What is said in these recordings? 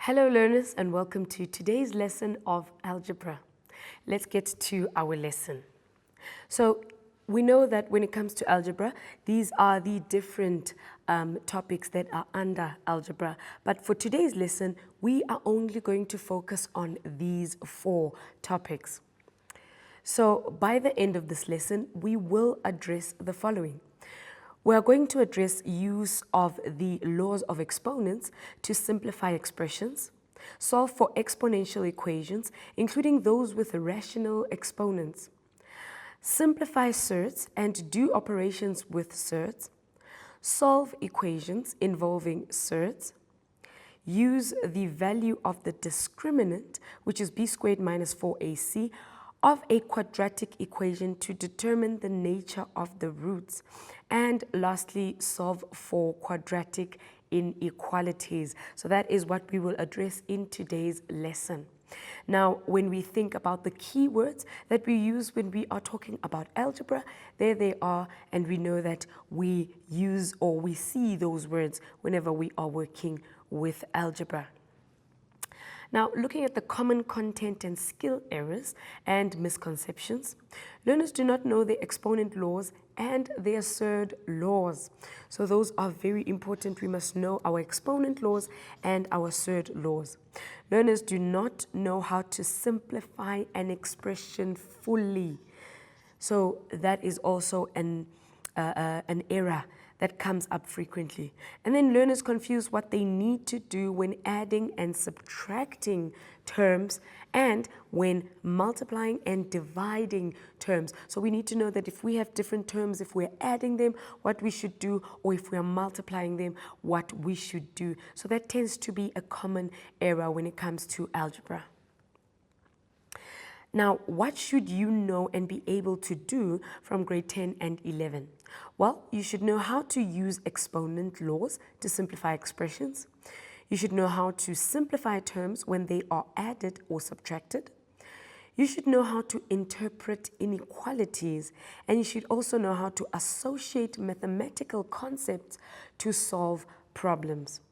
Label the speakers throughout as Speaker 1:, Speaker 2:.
Speaker 1: Hello learners and welcome to today's lesson of algebra. Let's get to our lesson. So we know that when it comes to algebra, these are the different topics that are under algebra. But for today's lesson, we are only going to focus on these 4 topics. So by the end of this lesson, we will address the following. We are going to address use of the laws of exponents to simplify expressions, solve for exponential equations, including those with rational exponents, simplify surds and do operations with surds, solve equations involving surds, use the value of the discriminant, which is b squared minus 4ac, of a quadratic equation to determine the nature of the roots, and lastly, solve for quadratic inequalities. So that is what we will address in today's lesson. Now, when we think about the keywords that we use when we are talking about algebra, there they are, and we know that we use or we see those words whenever we are working with algebra. Now, looking at the common content and skill errors and misconceptions, learners do not know the exponent laws and their surd laws. So those are very important. We must know our exponent laws and our surd laws. Learners do not know how to simplify an expression fully. So that is also an error that comes up frequently. And then learners confuse what they need to do when adding and subtracting terms and when multiplying and dividing terms. So we need to know that if we have different terms, if we're adding them, what we should do, or if we're multiplying them, what we should do. So that tends to be a common error when it comes to algebra. Now, what should you know and be able to do from grade 10 and 11? Well, you should know how to use exponent laws to simplify expressions. You should know how to simplify terms when they are added or subtracted. You should know how to interpret inequalities, and you should also know how to associate mathematical concepts to solve problems.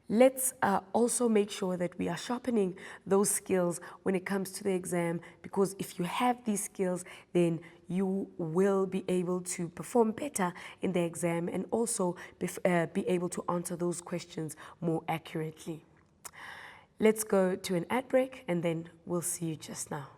Speaker 1: Let's also make sure that we are sharpening those skills when it comes to the exam, because if you have these skills, then you will be able to perform better in the exam and also be able to answer those questions more accurately. Let's go to an ad break and then we'll see you just now.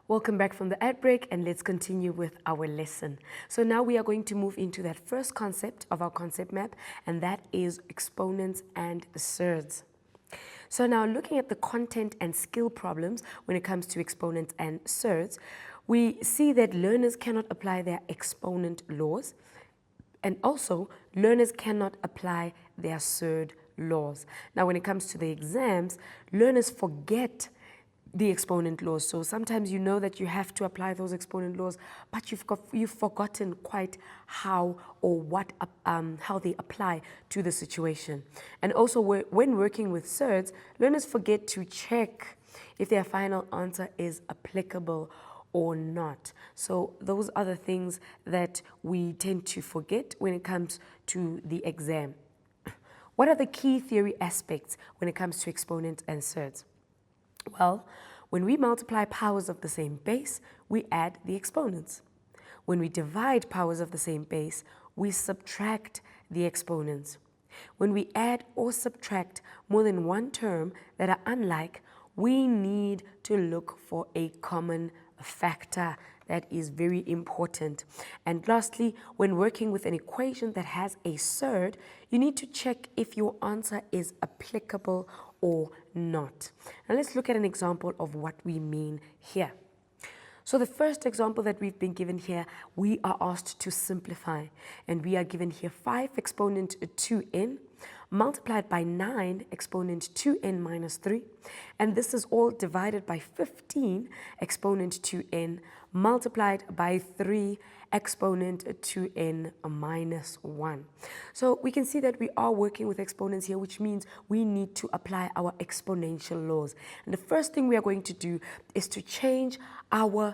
Speaker 1: Welcome back from the ad break, and let's continue with our lesson. So now we are going to move into that first concept of our concept map, and that is exponents and surds. So now looking at the content and skill problems when it comes to exponents and surds, we see that learners cannot apply their exponent laws, and also learners cannot apply their surd laws. Now when it comes to the exams, learners forget the exponent laws. So sometimes you know that you have to apply those exponent laws, but you've forgotten quite how or what how they apply to the situation. And also when working with surds, learners forget to check if their final answer is applicable or not. So those are the things that we tend to forget when it comes to the exam. What are the key theory aspects when it comes to exponents and surds? Well, when we multiply powers of the same base, we add the exponents. When we divide powers of the same base, we subtract the exponents. When we add or subtract more than one term that are unlike, we need to look for a common factor. That is very important. And lastly, when working with an equation that has a surd, you need to check if your answer is applicable or not. Now let's look at an example of what we mean here. So the first example that we've been given here, we are asked to simplify, and we are given here 5 exponent 2n multiplied by 9 exponent 2n minus 3, and this is all divided by 15 exponent 2n multiplied by 3 exponent 2n minus 1. So we can see that we are working with exponents here, which means we need to apply our exponential laws. And the first thing we are going to do is to change our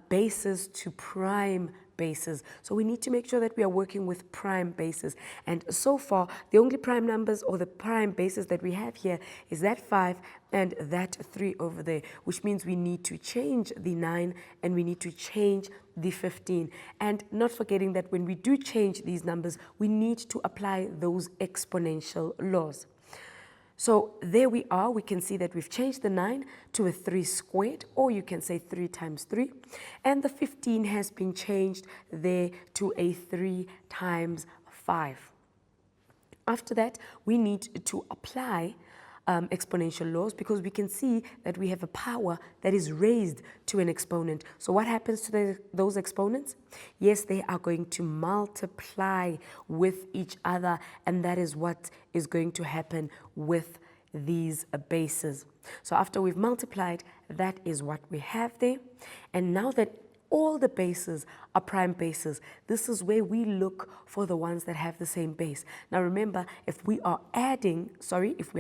Speaker 1: bases to prime bases. So we need to make sure that we are working with prime bases. And so far, the only prime numbers or the prime bases that we have here is that 5 and that 3 over there, which means we need to change the 9 and we need to change the 15. And not forgetting that when we do change these numbers, we need to apply those exponential laws. So there we are. We can see that we've changed the 9 to a 3 squared, or you can say 3 times 3. And the 15 has been changed there to a 3 times 5. After that, we need to apply exponential laws, because we can see that we have a power that is raised to an exponent. So what happens to those exponents? Yes, they are going to multiply with each other, and that is what is going to happen with these bases. So after we've multiplied, that is what we have there. And now that all the bases are prime bases, this is where we look for the ones that have the same base. Now remember, if we are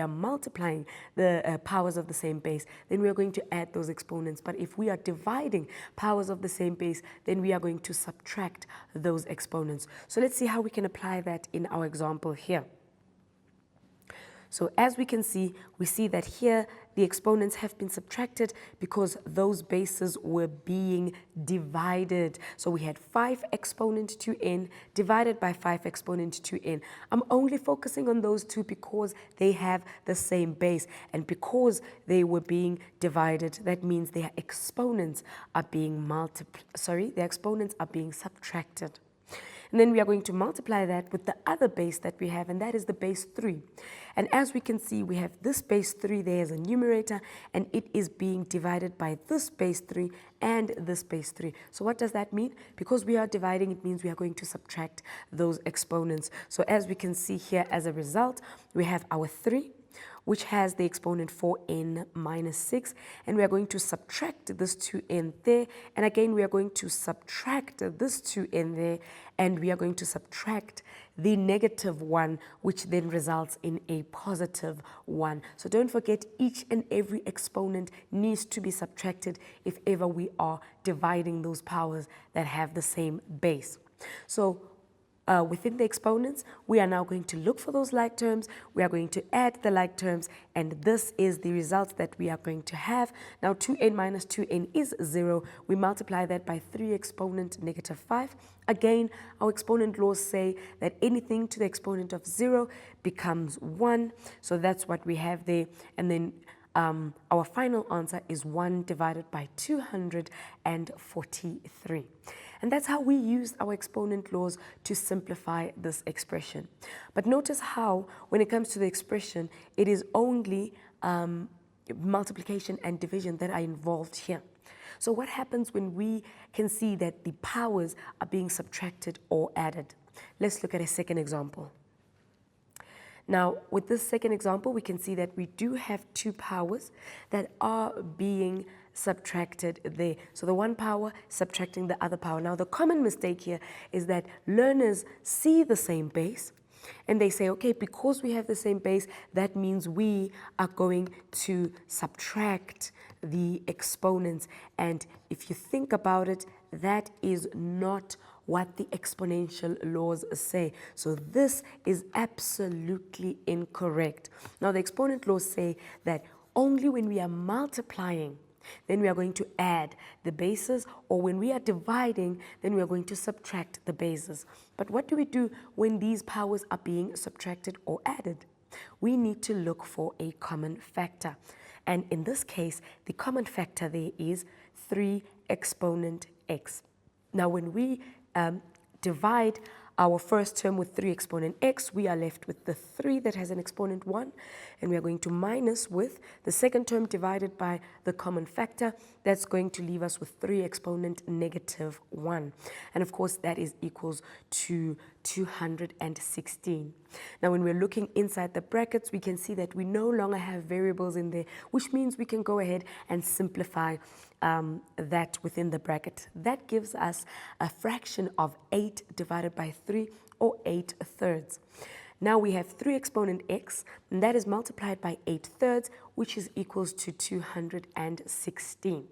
Speaker 1: multiplying the powers of the same base, then we are going to add those exponents. But if we are dividing powers of the same base, then we are going to subtract those exponents. So let's see how we can apply that in our example here. So as we can see, we see that here the exponents have been subtracted because those bases were being divided. So we had 5 exponent 2n divided by 5 exponent 2n. I'm only focusing on those two because they have the same base, and because they were being divided, that means their exponents are being their exponents are being subtracted. And then we are going to multiply that with the other base that we have, and that is the base 3. And as we can see, we have this base 3 there as a numerator, and it is being divided by this base 3 and this base 3. So what does that mean? Because we are dividing, it means we are going to subtract those exponents. So as we can see here, as a result, we have our 3, which has the exponent 4n minus 6, and we are going to subtract this 2n there, and again we are going to subtract this 2n there, and we are going to subtract the negative 1, which then results in a positive 1. So don't forget, each and every exponent needs to be subtracted if ever we are dividing those powers that have the same base. So within the exponents, we are now going to look for those like terms. We are going to add the like terms, and this is the result that we are going to have. Now 2n minus 2n is 0. We multiply that by 3 exponent negative 5. Again, our exponent laws say that anything to the exponent of 0 becomes 1. So that's what we have there. And then our final answer is 1 divided by 243. And that's how we used our exponent laws to simplify this expression. But notice how, when it comes to the expression, it is only multiplication and division that are involved here. So what happens when we can see that the powers are being subtracted or added? Let's look at a second example. Now, with this second example, we can see that we do have 2 powers that are being subtracted there. So the one power subtracting the other power. Now, the common mistake here is that learners see the same base and they say, okay, because we have the same base, that means we are going to subtract the exponents. And if you think about it, that is not what the exponential laws say. So this is absolutely incorrect. Now, the exponent laws say that only when we are multiplying, then we are going to add the bases, or when we are dividing, then we are going to subtract the bases. But what do we do when these powers are being subtracted or added? We need to look for a common factor. And in this case, the common factor there is 3 exponent x. Now, when we divide our first term with 3 exponent x, we are left with the 3 that has an exponent 1, and we are going to minus with the second term divided by the common factor. That's going to leave us with 3 exponent negative 1. And of course, that is equals to 216. Now, when we're looking inside the brackets, we can see that we no longer have variables in there, which means we can go ahead and simplify that within the bracket. That gives us a fraction of 8 divided by 3, or 8/3. Now we have 3 exponent x, and that is multiplied by 8/3, which is equals to 216.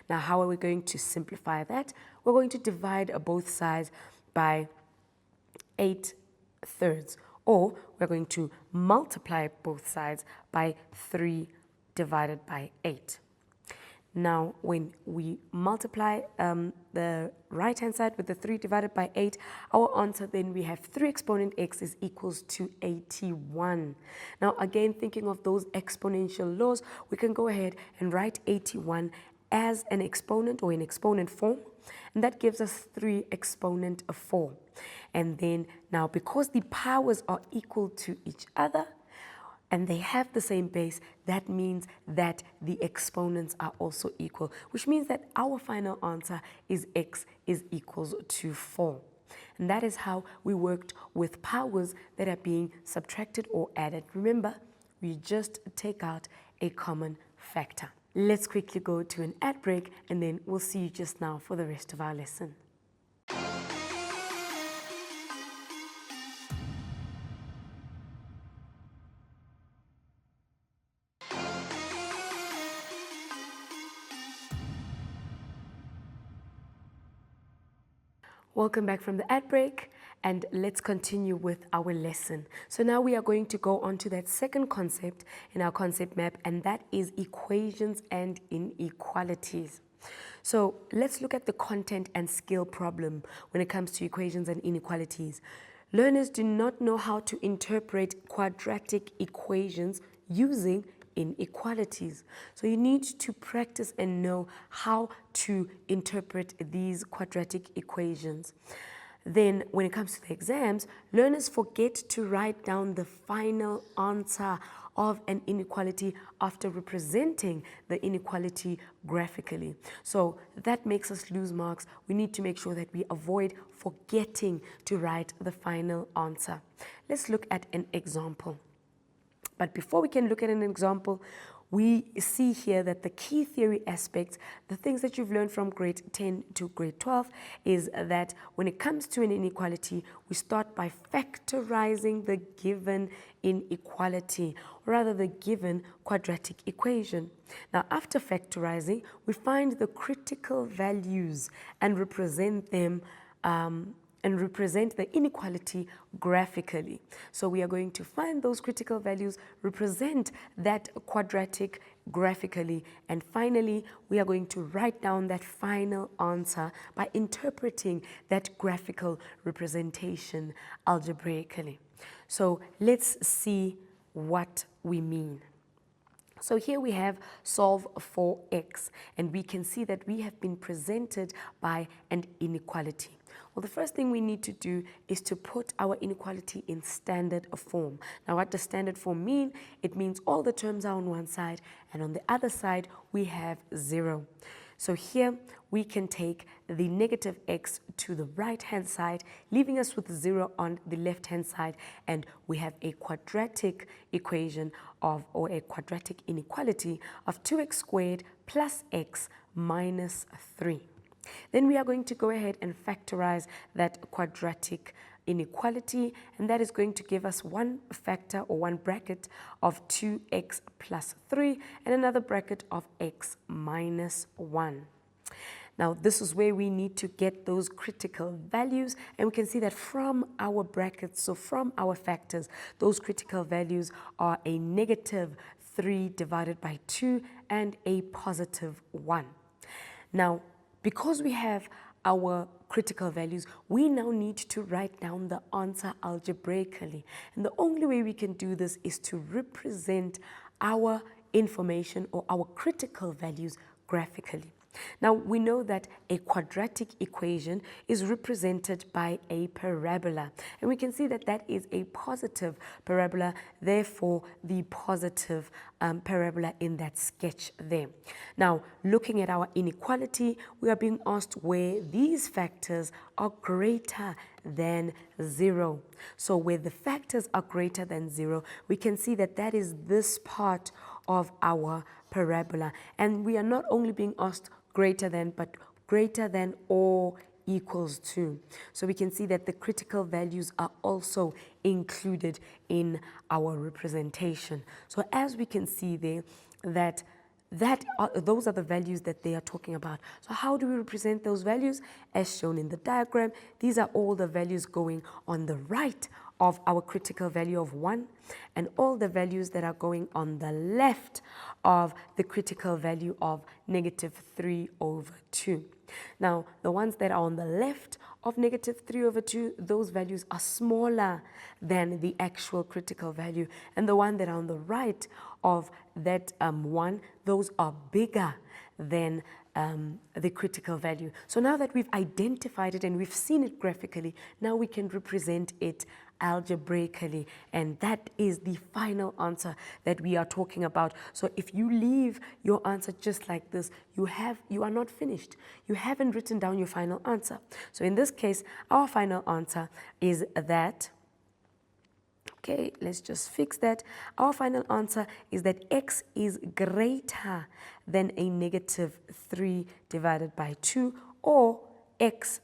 Speaker 1: Now, how are we going to simplify that? We're going to divide both sides by 8/3, or we're going to multiply both sides by 3 divided by 8. Now, when we multiply the right-hand side with the 3 divided by 8, our answer then we have 3 exponent x is equals to 81. Now, again, thinking of those exponential laws, we can go ahead and write 81 as an exponent or in exponent form, and that gives us 3 exponent of 4. And then now, because the powers are equal to each other, and they have the same base, that means that the exponents are also equal, which means that our final answer is x is equals to 4. And that is how we worked with powers that are being subtracted or added. Remember, we just take out a common factor. Let's quickly go to an ad break, and then we'll see you just now for the rest of our lesson. Welcome back from the ad break, and let's continue with our lesson. So now we are going to go on to that second concept in our concept map, and that is equations and inequalities. So let's look at the content and skill problem when it comes to equations and inequalities. Learners do not know how to interpret quadratic equations using inequalities. So you need to practice and know how to interpret these quadratic equations. Then when it comes to the exams, learners forget to write down the final answer of an inequality after representing the inequality graphically. So that makes us lose marks. We need to make sure that we avoid forgetting to write the final answer. Let's look at an example. But before we can look at an example, we see here that the key theory aspects, the things that you've learned from grade 10 to grade 12, is that when it comes to an inequality, we start by factorizing the given inequality, or rather the given quadratic equation. Now, after factorizing, we find the critical values and represent them and represent the inequality graphically. So we are going to find those critical values, represent that quadratic graphically, and finally we are going to write down that final answer by interpreting that graphical representation algebraically. So let's see what we mean. So here we have solve for x, and we can see that we have been presented by an inequality. Well, the first thing we need to do is to put our inequality in standard form. Now, what does standard form mean? It means all the terms are on one side, and on the other side we have 0. So here we can take the negative x to the right-hand side, leaving us with 0 on the left-hand side, and we have a quadratic equation or a quadratic inequality of 2x squared plus x minus 3. Then we are going to go ahead and factorize that quadratic inequality, and that is going to give us one factor or one bracket of 2x plus 3 and another bracket of x minus 1. Now, this is where we need to get those critical values, and we can see that from our brackets, so from our factors, those critical values are a negative 3 divided by 2 and a positive 1. Now, because we have our critical values, we now need to write down the answer algebraically. And the only way we can do this is to represent our information or our critical values graphically. Now, we know that a quadratic equation is represented by a parabola, and we can see that that is a positive parabola, therefore the positive parabola in that sketch there. Now, looking at our inequality, we are being asked where these factors are greater than 0. So where the factors are greater than 0, we can see that that is this part of our parabola. And we are not only being asked greater than, but greater than or equals to. So we can see that the critical values are also included in our representation. So as we can see there, those are the values that they are talking about. So how do we represent those values? As shown in the diagram, these are all the values going on the right of our critical value of 1, and all the values that are going on the left of the critical value of -3/2. Now, the ones that are on the left of -3/2, those values are smaller than the actual critical value. And the one that are on the right of that 1, those are bigger than the critical value. So now that we've identified it and we've seen it graphically, now we can represent it algebraically, and that is the final answer that we are talking about. So if you leave your answer just like this, you are not finished. You haven't written down your final answer. So in this case, our final answer is that, okay, let's just fix that. Our final answer is that x is greater than a -3 divided by 2, or x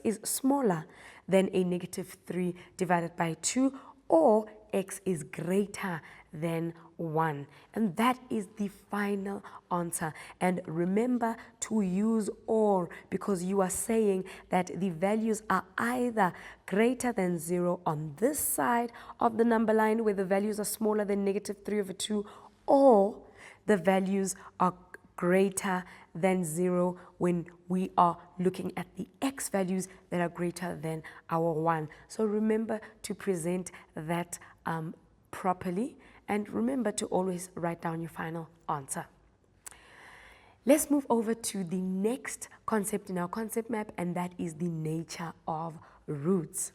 Speaker 1: is smaller than a -3 divided by 2, or x is greater than 1. And that is the final answer. And remember to use or, because you are saying that the values are either greater than 0 on this side of the number line where the values are smaller than -3/2, or the values are greater than 0 when we are looking at the x values that are greater than our 1. So remember to present that properly, and remember to always write down your final answer. Let's move over to the next concept in our concept map, and that is the nature of roots.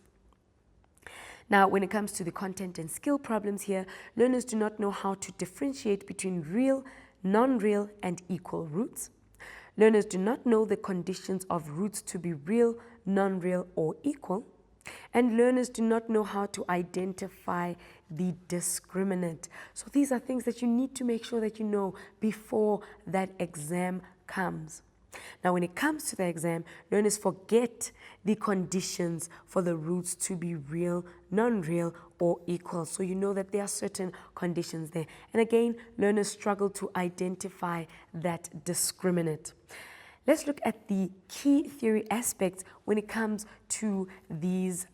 Speaker 1: Now, when it comes to the content and skill problems here, learners do not know how to differentiate between real, non-real, and equal roots. Learners do not know the conditions of roots to be real, non-real, or equal. And learners do not know how to identify the discriminant. So these are things that you need to make sure that you know before that exam comes. Now, when it comes to the exam, learners forget the conditions for the roots to be real, non-real, or equal. So you know that there are certain conditions there. And again, learners struggle to identify that discriminant. Let's look at the key theory aspects when it comes to these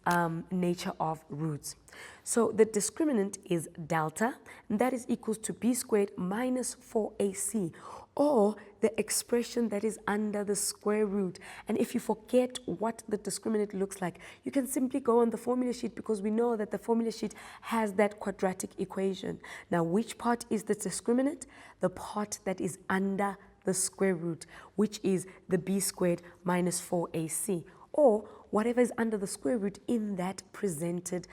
Speaker 1: nature of roots. So the discriminant is delta, and that is equals to b squared minus 4ac, or the expression that is under the square root. And if you forget what the discriminant looks like, you can simply go on the formula sheet, because we know that the formula sheet has that quadratic equation. Now, which part is the discriminant? The part that is under the square root, which is the b squared minus 4ac, or whatever is under the square root in that presented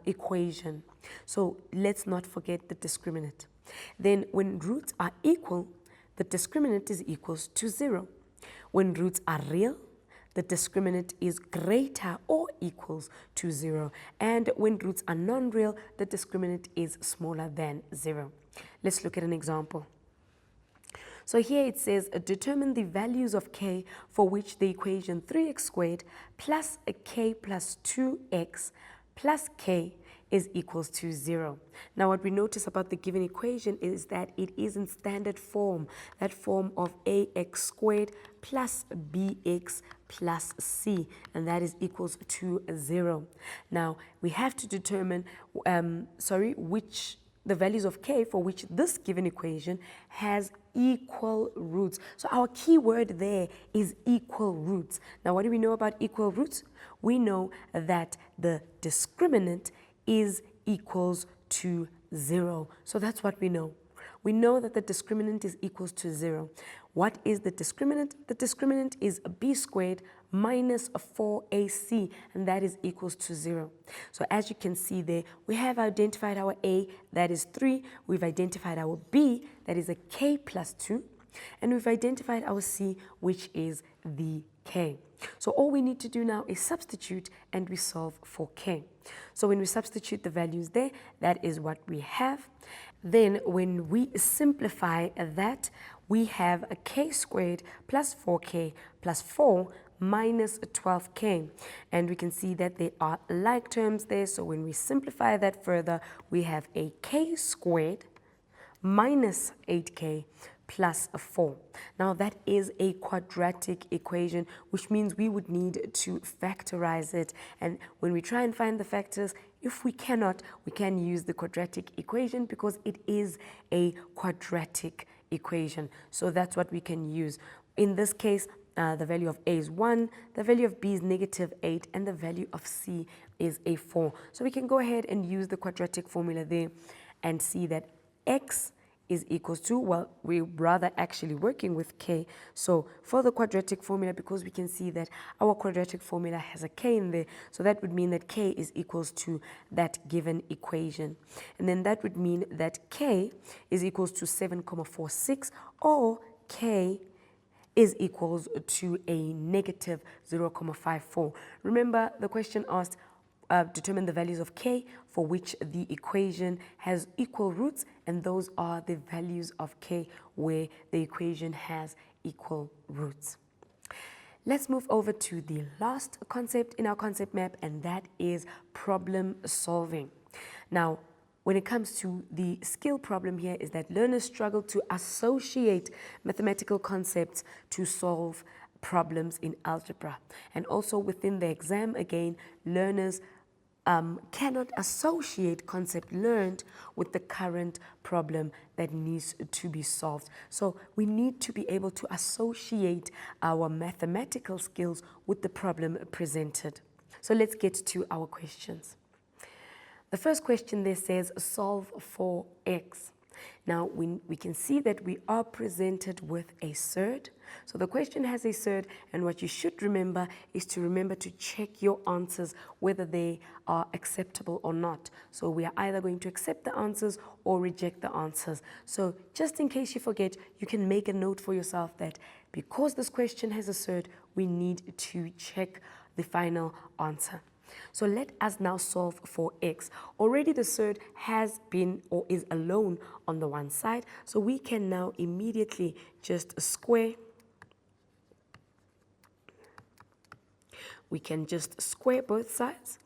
Speaker 1: equation. So let's not forget the discriminant. Then when roots are equal, the discriminant is equals to 0. When roots are real, the discriminant is greater or equals to 0. And when roots are non-real, the discriminant is smaller than 0. Let's look at an example. So here it says, determine the values of k for which the equation 3x squared plus a k plus 2x plus k is equals to 0. Now, what we notice about the given equation is that it is in standard form, that form of ax squared plus bx plus c, and that is equals to 0. Now, we have to determine, the values of k for which this given equation has equal roots. So our key word there is equal roots. Now, what do we know about equal roots? We know that the discriminant is equals to 0. So that's what we know. We know that the discriminant is equals to 0. What is the discriminant? The discriminant is b squared minus 4ac, and that is equals to 0. So as you can see there, we have identified our a, that is 3. We've identified our b, that is a k plus 2. And we've identified our c, which is the k. So all we need to do now is substitute and we solve for k. So when we substitute the values there, that is what we have. Then when we simplify that, we have a k squared plus 4k plus 4 minus 12k. And we can see that there are like terms there. So when we simplify that further, we have a k squared minus 8k plus 4. Now that is a quadratic equation, which means we would need to factorize it. And when we try and find the factors, if we cannot, we can use the quadratic equation because it is a quadratic equation. So that's what we can use. In this case, the value of a is 1, the value of b is negative 8, and the value of c is a 4. So we can go ahead and use the quadratic formula there and see that x is equals to, well, we're rather actually working with k. So for the quadratic formula, because we can see that our quadratic formula has a k in there, so that would mean that k is equals to that given equation. And then that would mean that k is equals to 7,46, or k is equals to a negative 0,54. Remember, the question asked, determine the values of k for which the equation has equal roots, and those are the values of k where the equation has equal roots. Let's move over to the last concept in our concept map, and that is problem solving. Now, when it comes to the skill problem here is that learners struggle to associate mathematical concepts to solve problems in algebra. And also within the exam, again, learners cannot associate concept learned with the current problem that needs to be solved. So we need to be able to associate our mathematical skills with the problem presented. So let's get to our questions. The first question there says solve for x. Now we can see that we are presented with a surd. So the question has a surd, and what you should remember is to remember to check your answers whether they are acceptable or not. So we are either going to accept the answers or reject the answers. So just in case you forget, you can make a note for yourself that because this question has a surd, we need to check the final answer. So let us now solve for x. Already the surd has been or is alone on the one side, so we can now immediately just square. We can just square both sides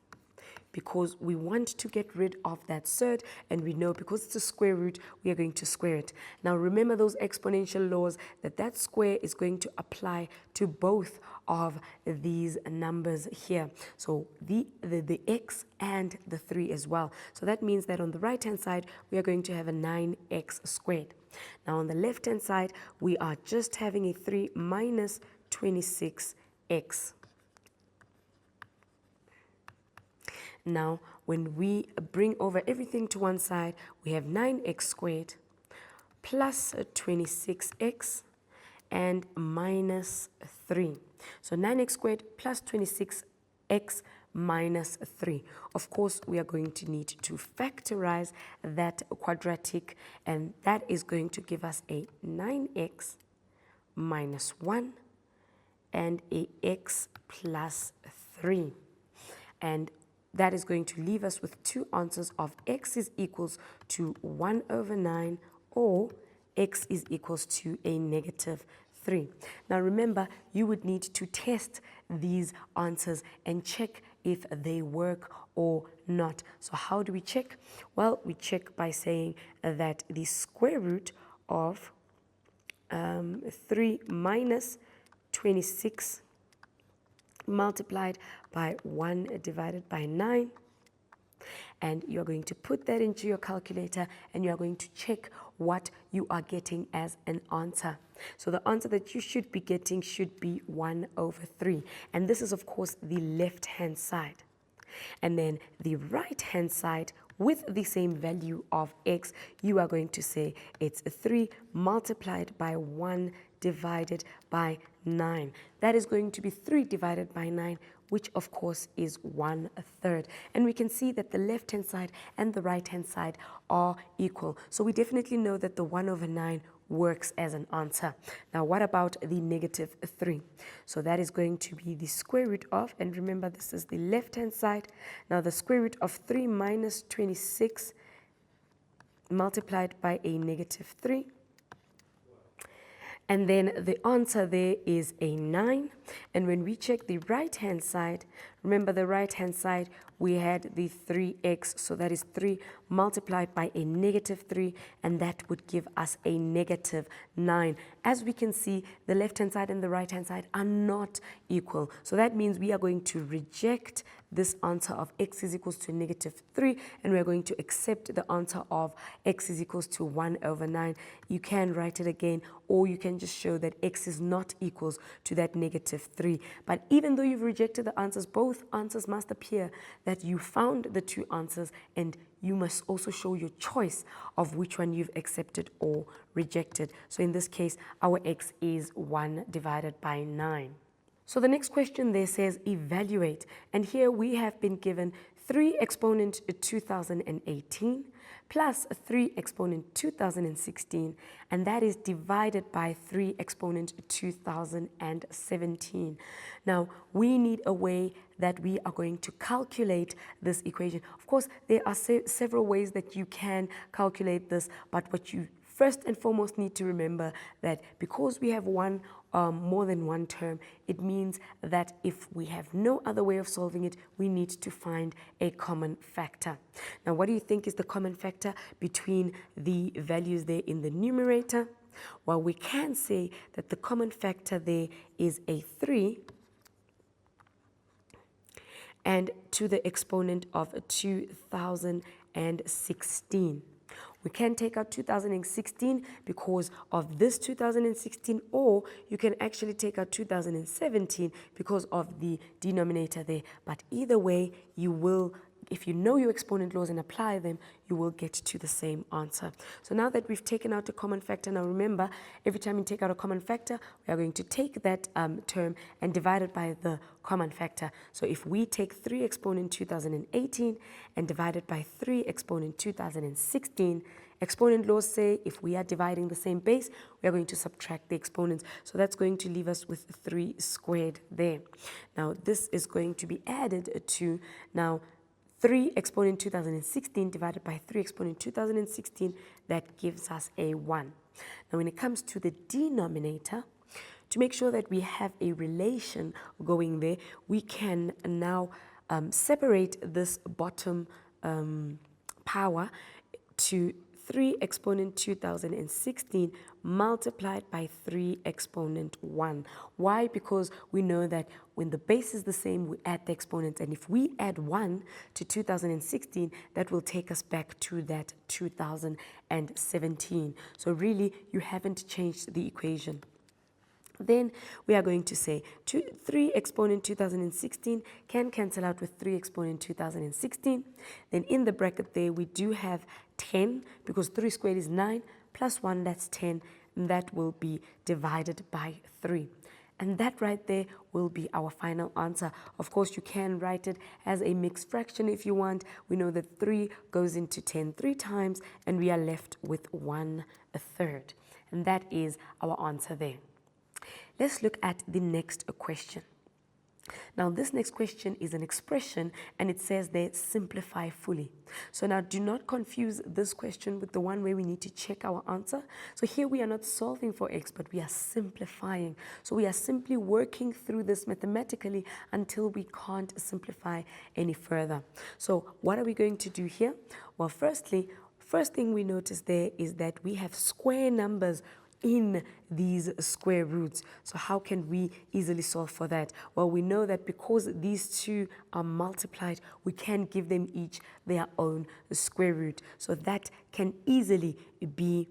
Speaker 1: because we want to get rid of that surd, and we know because it's a square root, we are going to square it. Now remember those exponential laws, that square is going to apply to both of these numbers here. So the x and the 3 as well. So that means that on the right hand side, we are going to have a 9x squared. Now on the left hand side, we are just having a 3 minus 26x. Now, when we bring over everything to one side, we have 9x squared plus 26x and minus 3. So 9x squared plus 26x minus 3. Of course, we are going to need to factorize that quadratic, and that is going to give us a 9x minus 1 and a x plus 3. And that is going to leave us with two answers of x is equals to 1 over 9 or x is equals to a negative 3. Now remember, you would need to test these answers and check if they work or not. So how do we check? Well, we check by saying that the square root of 3 minus 26 multiplied by 1 divided by 9, and you're going to put that into your calculator and you're going to check what you are getting as an answer. So the answer that you should be getting should be 1 over 3, and this is of course the left hand side. And then the right hand side, with the same value of x, you are going to say it's 3 multiplied by 1 divided by 9. That is going to be 3 divided by 9, which of course is 1/3. And we can see that the left-hand side and the right-hand side are equal. So we definitely know that the 1 over 9 works as an answer. Now, what about the negative 3? So that is going to be the square root of, and remember this is the left-hand side. Now, the square root of 3 minus 26 multiplied by a negative 3. And then the answer there is a 9. And when we check the right-hand side, remember the right-hand side, we had the 3x, so that is 3 multiplied by a negative 3, and that would give us a negative 9. As we can see, the left-hand side and the right-hand side are not equal. So that means we are going to reject this answer of x is equals to negative 3, and we're going to accept the answer of x is equals to 1 over 9. You can write it again, or you can just show that x is not equals to that negative 3. But even though you've rejected the answers, both answers must appear that you found the two answers, and you must also show your choice of which one you've accepted or rejected. So in this case, our x is 1 divided by 9. So the next question there says evaluate, and here we have been given 3 exponent 2018 plus 3 exponent 2016, and that is divided by 3 exponent 2017. Now, we need a way that we are going to calculate this equation. Of course, there are several ways that you can calculate this, but what you first and foremost need to remember that because we have more than one term, it means that if we have no other way of solving it, we need to find a common factor. Now, what do you think is the common factor between the values there in the numerator? Well, we can say that the common factor there is a 3 and to the exponent of 2016. We can take out 2016 because of this 2016, or you can actually take out 2017 because of the denominator there. But either way, you will, if you know your exponent laws and apply them, you will get to the same answer. So now that we've taken out a common factor, now remember, every time you take out a common factor, we are going to take that term and divide it by the common factor. So if we take 3 exponent 2018 and divide it by 3 exponent 2016, exponent laws say if we are dividing the same base, we are going to subtract the exponents. So that's going to leave us with 3 squared there. Now this is going to be added to now 3 exponent 2016 divided by 3 exponent 2016, that gives us a 1. Now when it comes to the denominator, to make sure that we have a relation going there, we can now separate this bottom power to 3 exponent 2016 multiplied by 3 exponent 1. Why? Because we know that when the base is the same, we add the exponents. And if we add 1 to 2016, that will take us back to that 2017. So really, you haven't changed the equation. Then we are going to say 3 exponent 2016 can cancel out with 3 exponent 2016. Then in the bracket there, we do have 10, because 3 squared is 9, plus 1, that's 10, and that will be divided by 3. And that right there will be our final answer. Of course, you can write it as a mixed fraction if you want. We know that 3 goes into 10 3 times, and we are left with 1/3. And that is our answer there. Let's look at the next question. Now, this next question is an expression, and it says there, simplify fully. So now do not confuse this question with the one where we need to check our answer. So here we are not solving for x, but we are simplifying. So we are simply working through this mathematically until we can't simplify any further. So what are we going to do here? Well, first thing we notice there is that we have square numbers in these square roots. So how can we easily solve for that? Well, we know that because these two are multiplied, we can give them each their own square root. So that can easily be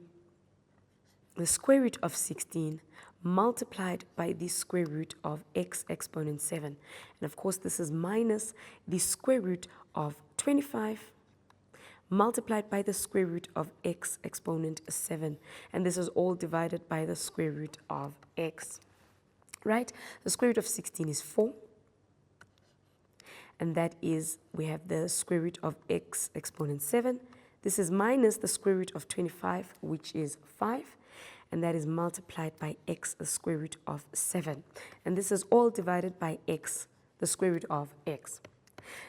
Speaker 1: the square root of 16 multiplied by the square root of x exponent 7. And of course, this is minus the square root of 25 multiplied by the square root of x exponent 7. And this is all divided by the square root of x, right? The square root of 16 is 4. And that is, we have the square root of x exponent 7. This is minus the square root of 25, which is 5. and that is multiplied by x, the square root of 7. And this is all divided by x, the square root of x.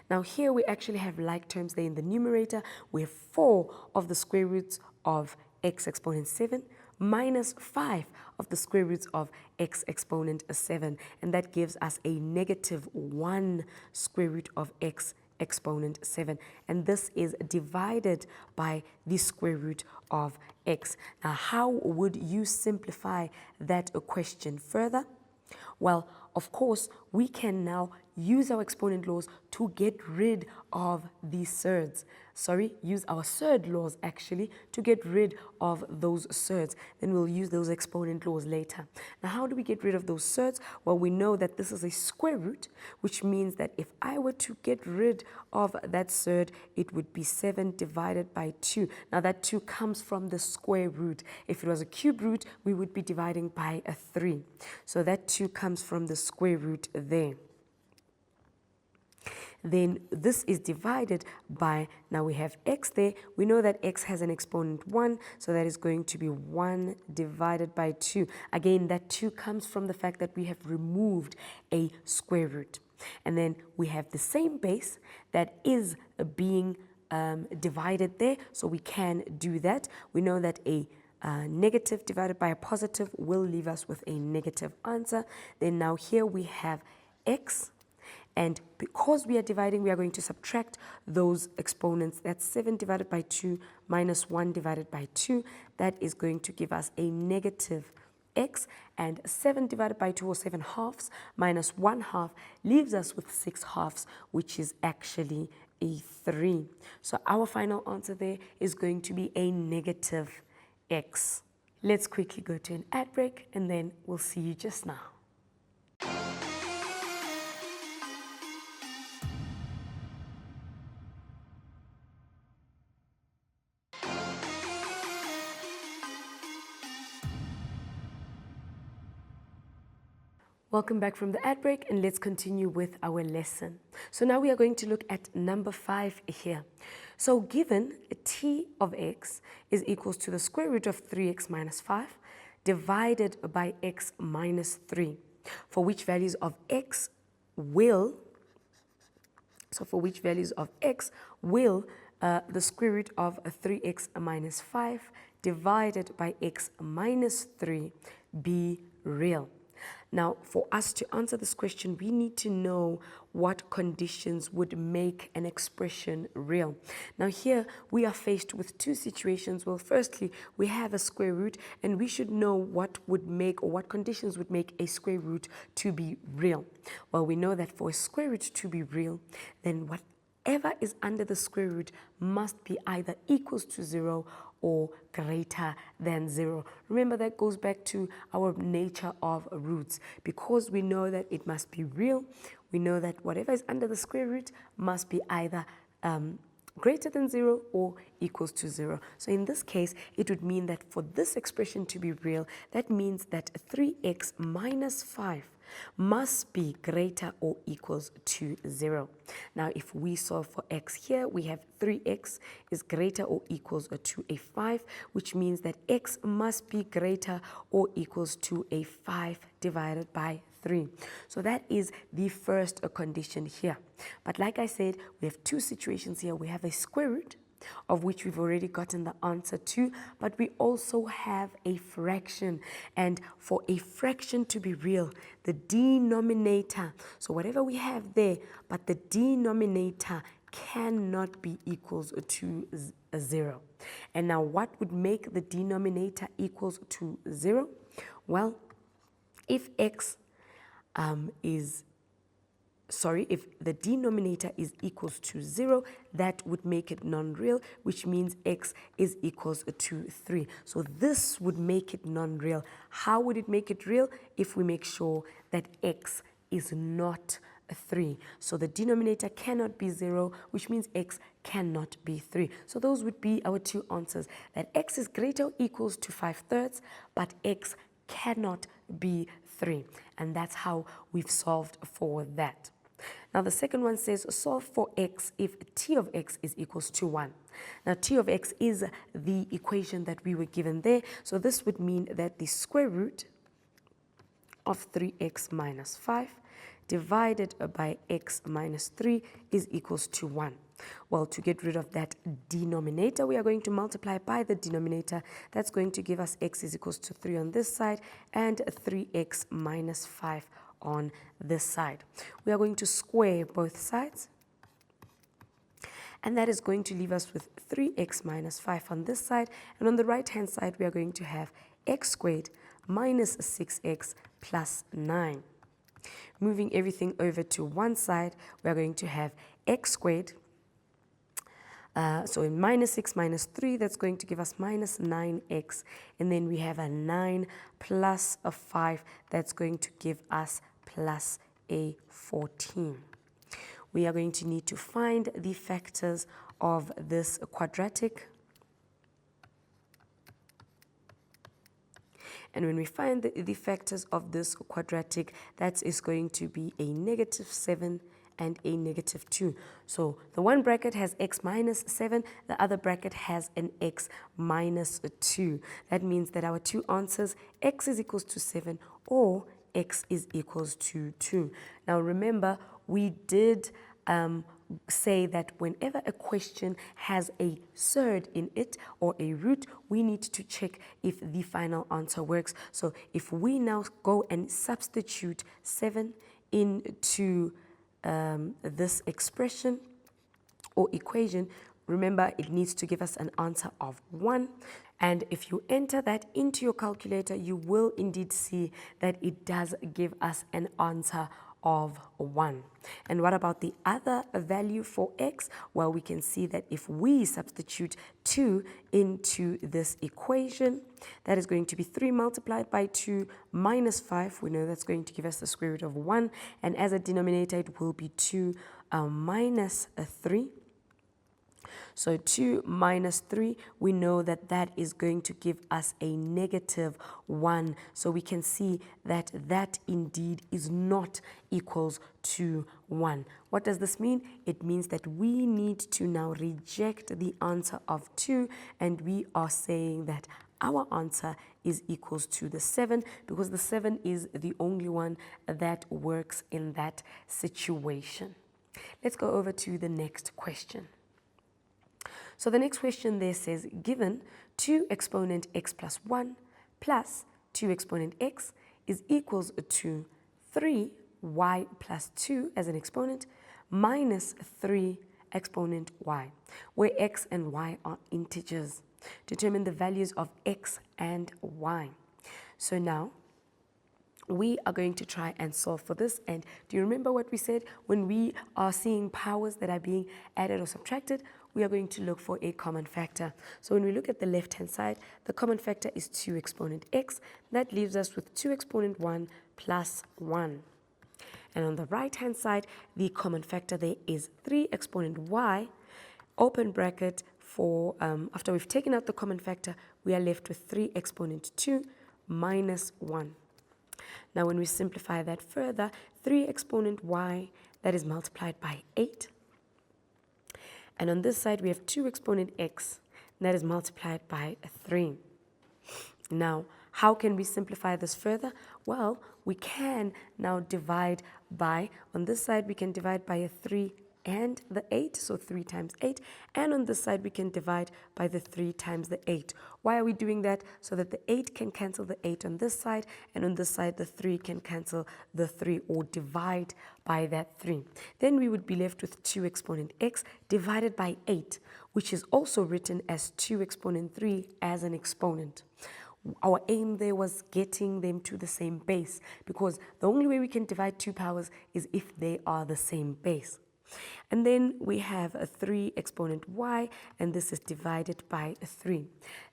Speaker 1: Now here we actually have like terms there in the numerator. We have 4 of the square roots of x exponent 7 minus 5 of the square roots of x exponent 7. And that gives us a negative 1 square root of x exponent 7. And this is divided by the square root of x. Now how would you simplify that question further? Well, of course, we can now use our exponent laws to get rid of these surds. Use our surd laws actually to get rid of those surds. Then we'll use those exponent laws later. Now, how do we get rid of those surds? Well, we know that this is a square root, which means that if I were to get rid of that surd, it would be 7 divided by 2. Now, that 2 comes from the square root. If it was a cube root, we would be dividing by a 3. So that 2 comes from the square root there. Then this is divided by, now we have x there. We know that x has an exponent 1, so that is going to be 1 divided by 2. Again, that 2 comes from the fact that we have removed a square root. And then we have the same base that is being divided there, so we can do that. We know that a negative divided by a positive will leave us with a negative answer. Then now here we have x. And because we are dividing, we are going to subtract those exponents. That's 7 divided by 2 minus 1 divided by 2. That is going to give us a negative x. And 7 divided by 2, or 7 halves, minus 1 half leaves us with 6 halves, which is actually a 3. So our final answer there is going to be a negative x. Let's quickly go to an ad break, and then we'll see you just now. Welcome back from the ad break, and let's continue with our lesson. So now we are going to look at number 5 here. So given t of x is equals to the square root of 3x minus 5 divided by x minus 3, for which values of x will, the square root of 3x minus 5 divided by x minus 3 be real? Now, for us to answer this question, we need to know what conditions would make an expression real. Now, here we are faced with two situations. Well, firstly, we have a square root, and we should know what would make, or what conditions would make a square root to be real. Well, we know that for a square root to be real, then whatever is under the square root must be either equals to 0 or greater than 0. Remember, that goes back to our nature of roots. Because we know that it must be real, we know that whatever is under the square root must be either greater than 0 or equals to 0. So in this case, it would mean that for this expression to be real, that means that 3x minus 5 must be greater or equals to 0. Now, if we solve for x here, we have 3x is greater or equals to a 5, which means that x must be greater or equals to a 5 divided by 3. So that is the first condition here. But like I said, we have two situations here. We have a square root, of which we've already gotten the answer to, but we also have a fraction. And for a fraction to be real, the denominator, so whatever we have there, but the denominator cannot be equals to 0. And now what would make the denominator equals to 0? Well, if if the denominator is equals to 0, that would make it non-real, which means x is equals to 3. So this would make it non-real. How would it make it real? If we make sure that x is not 3. So the denominator cannot be 0, which means x cannot be 3. So those would be our two answers, that x is greater or equals to 5/3, but x cannot be 3. And that's how we've solved for that. Now the second one says solve for x if t of x is equals to 1. Now t of x is the equation that we were given there. So this would mean that the square root of 3x minus 5 divided by x minus 3 is equals to 1. Well, to get rid of that denominator, we are going to multiply by the denominator. That's going to give us x is equals to 3 on this side and 3x minus 5 on this side. We are going to square both sides, and that is going to leave us with 3x minus 5 on this side, and on the right hand side we are going to have x squared minus 6x plus 9. Moving everything over to one side, we are going to have x squared. So in minus 6 minus 3, that's going to give us minus 9x. And then we have a 9 plus a 5, that's going to give us plus a 14. We are going to need to find the factors of this quadratic. And when we find the factors of this quadratic, that is going to be a negative 7 and a negative 2. So the one bracket has x minus 7, the other bracket has an x minus 2. That means that our two answers, x is equals to 7 or x is equals to 2. Now remember, we did say that whenever a question has a surd in it or a root, we need to check if the final answer works. So if we now go and substitute 7 into this expression or equation, remember it needs to give us an answer of 1. And if you enter that into your calculator, you will indeed see that it does give us an answer of 1. And what about the other value for x? Well, we can see that if we substitute 2 into this equation, that is going to be 3 multiplied by 2 minus 5. We know that's going to give us the square root of 1. And as a denominator, it will be 2 minus 3. So 2 minus 3, we know that that is going to give us a negative 1. So we can see that that indeed is not equals to 1. What does this mean? It means that we need to now reject the answer of 2, and we are saying that our answer is equals to the 7, because the 7 is the only one that works in that situation. Let's go over to the next question. So the next question there says, given 2 exponent x plus 1 plus 2 exponent x is equals to 3y plus 2 as an exponent minus 3 exponent y, where x and y are integers. Determine the values of x and y. So now we are going to try and solve for this. And do you remember what we said? When we are seeing powers that are being added or subtracted, we are going to look for a common factor. So when we look at the left-hand side, the common factor is 2 exponent x. That leaves us with 2 exponent 1 plus 1. And on the right-hand side, the common factor there is 3 exponent y, open bracket, for, after we've taken out the common factor, we are left with 3 exponent 2 minus 1. Now when we simplify that further, 3 exponent y, that is multiplied by 8. And on this side, we have 2 exponent x, that is multiplied by 3. Now, how can we simplify this further? Well, we can now divide by, on this side, we can divide by a 3 and the 8, so 3 times 8. And on this side, we can divide by the 3 times the 8. Why are we doing that? So that the 8 can cancel the 8 on this side, and on this side, the 3 can cancel the 3 or divide by that 3. Then we would be left with 2 exponent x divided by 8, which is also written as 2 exponent 3 as an exponent. Our aim there was getting them to the same base, because the only way we can divide 2 powers is if they are the same base. And then we have a 3 exponent y, and this is divided by 3.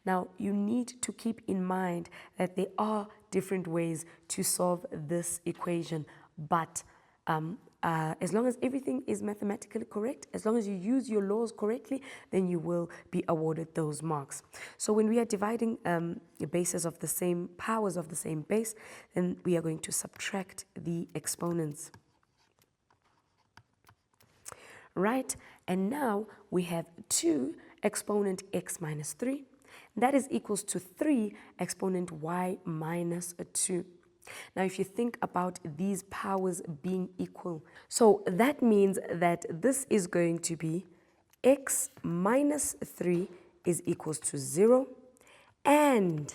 Speaker 1: Now, you need to keep in mind that there are different ways to solve this equation, but as long as everything is mathematically correct, as long as you use your laws correctly, then you will be awarded those marks. So when we are dividing the bases of the same powers of the same base, then we are going to subtract the exponents. right? And now we have 2 exponent x minus 3. That is equals to 3 exponent y minus 2. Now, if you think about these powers being equal, so that means that this is going to be x minus 3 is equals to 0 and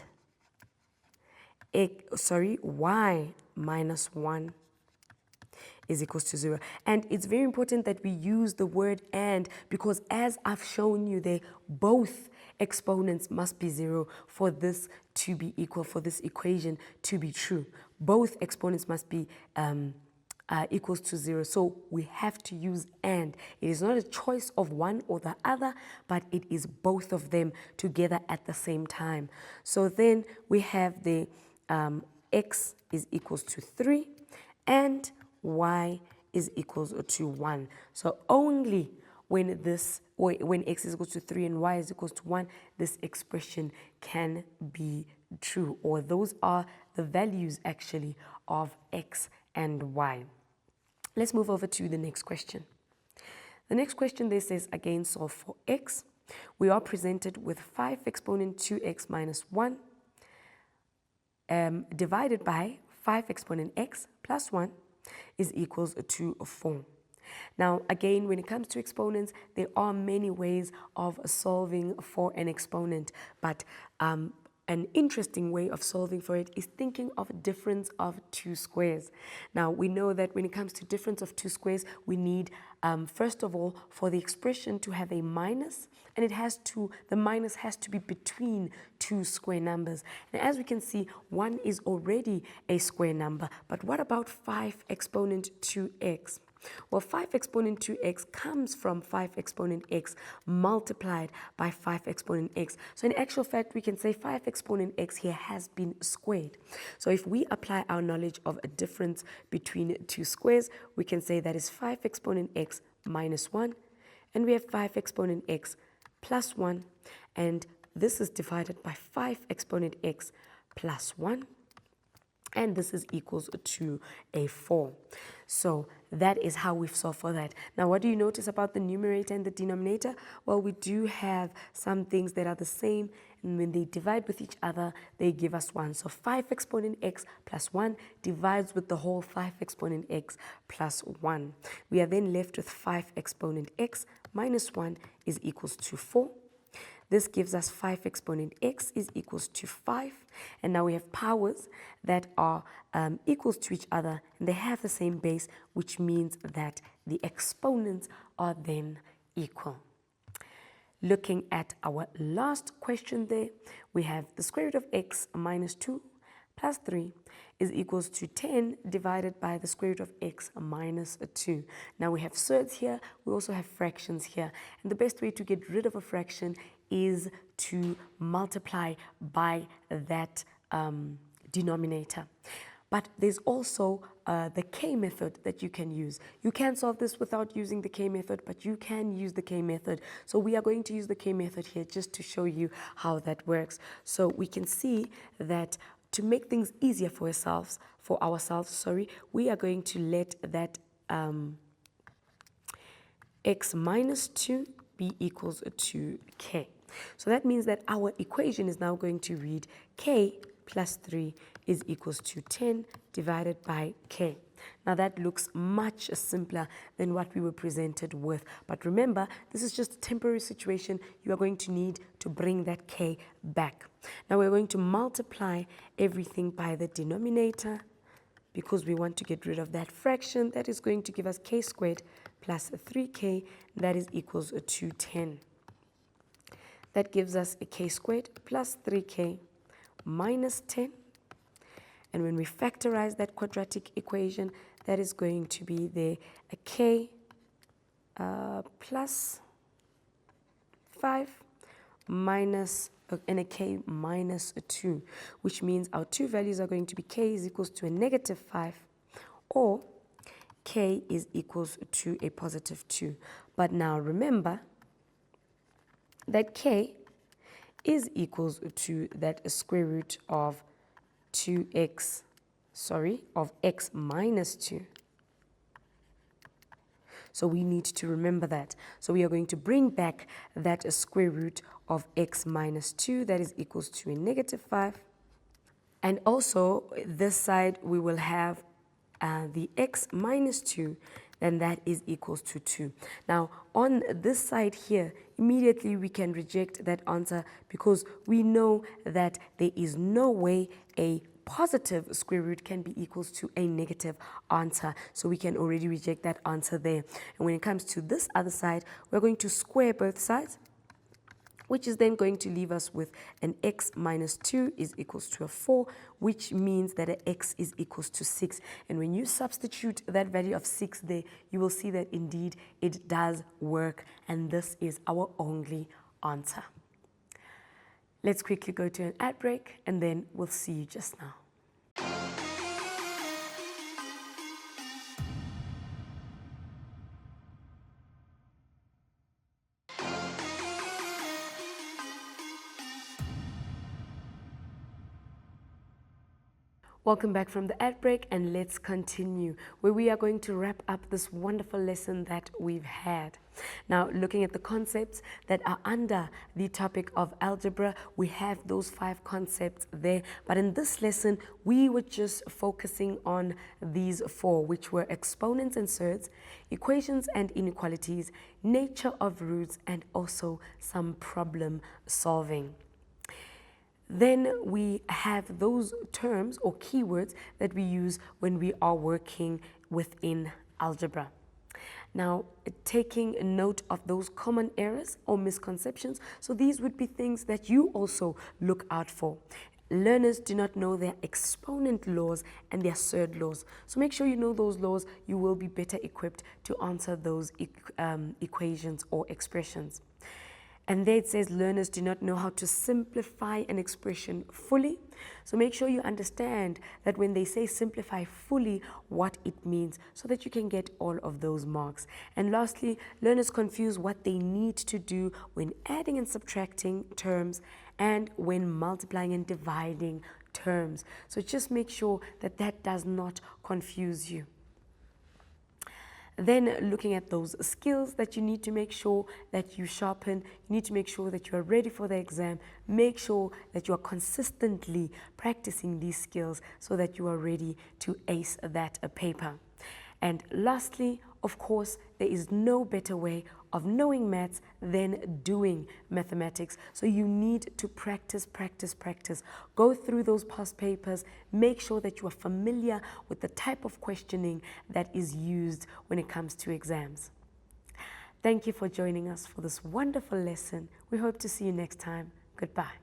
Speaker 1: y minus 1 is equals to 0. And it's very important that we use the word and, because as I've shown you there, both exponents must be 0 for this to be equal, for this equation to be true. Both exponents must be equals to 0. So we have to use and. It is not a choice of one or the other, but it is both of them together at the same time. So then we have the x is equals to 3 and y is equals to 1. So only when when x is equal to 3 and y is equals to 1, this expression can be true, or those are the values actually of x and y. Let's move over to the next question. The next question there says, again, solve for x. We are presented with 5 exponent 2x minus 1 divided by 5 exponent x plus 1 is equals to 4. Now, again, when it comes to exponents, there are many ways of solving for an exponent, but an interesting way of solving for it is thinking of a difference of 2 squares. Now, we know that when it comes to difference of 2 squares, we need, first of all, for the expression to have a minus, and the minus has to be between 2 square numbers. And as we can see, 1 is already a square number, but what about 5 exponent 2x? Well, 5 exponent 2x comes from 5 exponent x multiplied by 5 exponent x. So in actual fact, we can say 5 exponent x here has been squared. So if we apply our knowledge of a difference between 2 squares, we can say that is 5 exponent x minus 1, and we have 5 exponent x plus 1, and this is divided by 5 exponent x plus 1. And this is equals to a 4. So that is how we've solved for that. Now, what do you notice about the numerator and the denominator? Well, we do have some things that are the same, and when they divide with each other, they give us 1. So 5 exponent x plus 1 divides with the whole 5 exponent x plus 1. We are then left with 5 exponent x minus 1 is equals to 4. This gives us 5 exponent x is equals to 5. And now we have powers that are equals to each other, and they have the same base, which means that the exponents are then equal. Looking at our last question there, we have the square root of x minus 2 plus 3 is equals to 10 divided by the square root of x minus 2. Now we have surds here, we also have fractions here, and the best way to get rid of a fraction is to multiply by that denominator. But there's also the K method that you can use. You can solve this without using the K method, but you can use the K method. So we are going to use the K method here just to show you how that works. So we can see that to make things easier for ourselves, we are going to let that x minus 2 be equals to k. So that means that our equation is now going to read k plus 3 is equals to 10 divided by k. Now that looks much simpler than what we were presented with. But remember, this is just a temporary situation. You are going to need to bring that k back. Now we're going to multiply everything by the denominator because we want to get rid of that fraction. That is going to give us k squared plus 3k. That is equals to 10. That gives us a k squared plus 3k minus 10. And when we factorize that quadratic equation, that is going to be a k plus 5 minus and a k minus 2, which means our two values are going to be k is equals to a negative 5 or k is equals to a positive 2. But now remember that k is equals to that square root of x minus 2. So we need to remember that. So we are going to bring back that square root of x minus 2, that is equals to a negative 5. And also this side we will have the x minus 2, then that is equals to 2. Now on this side here, immediately we can reject that answer because we know that there is no way a positive square root can be equals to a negative answer. So we can already reject that answer there. And when it comes to this other side, we're going to square both sides, which is then going to leave us with an x minus 2 is equals to a 4, which means that a x is equals to 6. And when you substitute that value of 6 there, you will see that indeed it does work, and this is our only answer. Let's quickly go to an ad break, and then we'll see you just now. Welcome back from the ad break, and let's continue where we are going to wrap up this wonderful lesson that we've had. Now, looking at the concepts that are under the topic of algebra, we have those 5 concepts there, but in this lesson we were just focusing on these 4, which were exponents and surds, equations and inequalities, nature of roots, and also some problem solving. Then we have those terms or keywords that we use when we are working within algebra. Now, taking note of those common errors or misconceptions, so these would be things that you also look out for. Learners do not know their exponent laws and their surd laws. So make sure you know those laws. You will be better equipped to answer those equations or expressions. And there it says learners do not know how to simplify an expression fully. So make sure you understand that when they say simplify fully, what it means, so that you can get all of those marks. And lastly, learners confuse what they need to do when adding and subtracting terms and when multiplying and dividing terms. So just make sure that that does not confuse you. Then looking at those skills that you need to make sure that you sharpen, you need to make sure that you are ready for the exam. Make sure that you are consistently practicing these skills so that you are ready to ace that paper. And lastly, of course, there is no better way of knowing maths than doing mathematics. So you need to practice, practice, practice. Go through those past papers. Make sure that you are familiar with the type of questioning that is used when it comes to exams. Thank you for joining us for this wonderful lesson. We hope to see you next time. Goodbye.